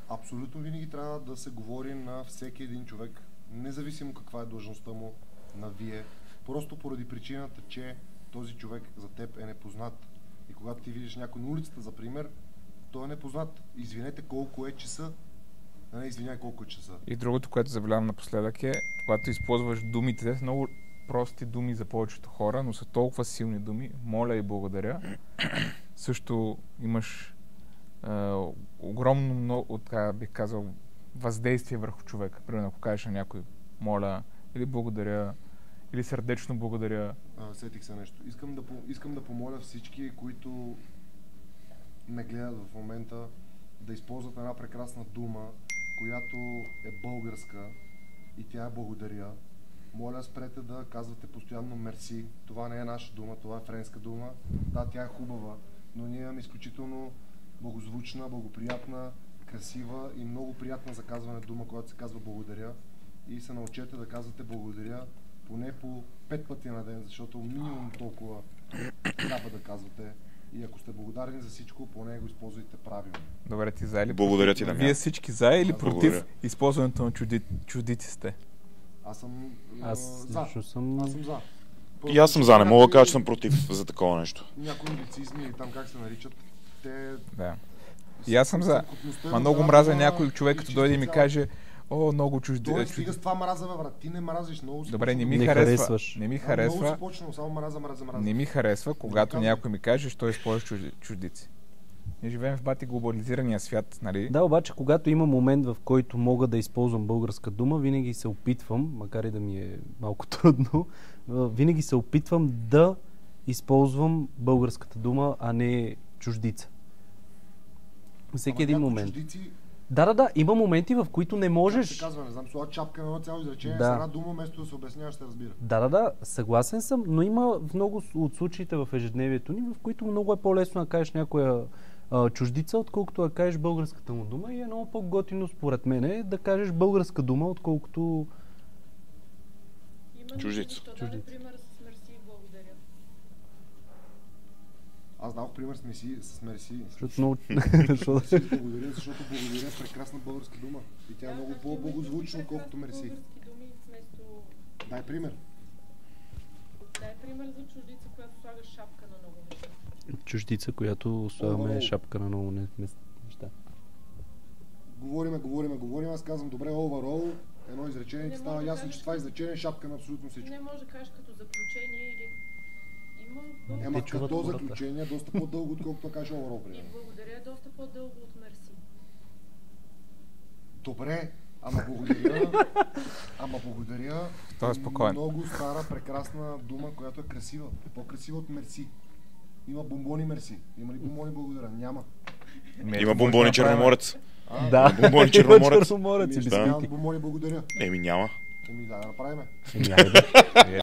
Абсолютно винаги трябва да се говори на всеки един човек, независимо каква е длъжността му, на вие, просто поради причината, че този човек за теб е непознат. И когато ти видиш някой на улицата, за пример, той е непознат. Извинете колко е часа. Не, извиняй колко е часа. И другото, което забелявам напоследък е, когато използваш думите, те са много прости думи за повечето хора, но са толкова силни думи. Моля и благодаря. Също имаш огромно много, така бих казал, въздействие върху човека. Примерно, ако кажеш на някой моля или благодаря, или сърдечно благодаря. Сетих се нещо. Искам да помоля всички, които ме гледат в момента, да използват една прекрасна дума, която е българска и тя е благодаря. Моля, спрете да казвате постоянно мерси. Това не е наша дума, това е френска дума. Да, тя е хубава, но ние имаме изключително благозвучна, благоприятна, красива и много приятна за казване дума, която се казва благодаря. И се научете да казвате благодаря поне по 5 пъти на ден, защото минимум толкова трябва да казвате. И ако сте благодарни за всичко, поне го използвайте правилно. Добре, ти за или благодаря ти, Вие всички за или против използването на чуждици сте? Аз съм за. Аз съм за. И аз съм за, не мога да кажа, че съм против за такова нещо. Някои англицизми или там как се наричат, те... Да. И аз съм за. Ма много мразя някой човек, като дойде и ми каже: о, много чужди. Той стига с това мраза, бе, брат. Ти не мразиш много. Добре, не ми харесва. Не ми харесва. Много си почнал, само мраза. Не ми харесва, когато някой ми каже, що използваш чуждици. Ние живеем в бати глобализирания свят, нали? Да, обаче, когато има момент, в който мога да използвам българска дума, винаги се опитвам, макар и да ми е малко трудно, винаги се опитвам да използвам българската дума, а не чуждица. Всеки един момент. Чуждици... Да, има моменти, в които не можеш... Как се казва, не знам, слова чапка на едно цяло изречение, с една дума, вместо да се обяснява, ще разбира. Да, съгласен съм, но има много от случаите в ежедневието ни, в които много е по-лесно да кажеш някоя чуждица, отколкото да кажеш българската му дума, и е много по-готино според мен да кажеш българска дума, отколкото чуждица. Пример с мерси и благодаря. Аз дадох пример с мерси. Благодаря, защото благодаря е прекрасна българска дума. И тя е много по-благозвучна, колкото мерси. Дай пример. Дай пример за чуждица, която слага шапка на много неща. Чуждица, която слагаме шапка на много неща. Говорим. Аз казвам добре, overall, едно изречение, става ясно, че това изречение е шапка на абсолютно всичко. Не може да кажеш като заключение или... Като заключение е доста по-дълго, отколкото да кажеш overall. И благодаря е доста по-дълго от мерси. Добре, ама благодаря. Това е спокойно. Много стара, прекрасна дума, която е красива. По-красива от мерси. Има бомбони мерси. Има ли бомбони благодаря? Няма. Има бомбони черноморец. Да, бомбони черноморец. Няма бомбони благодаря. Няма. Да направим.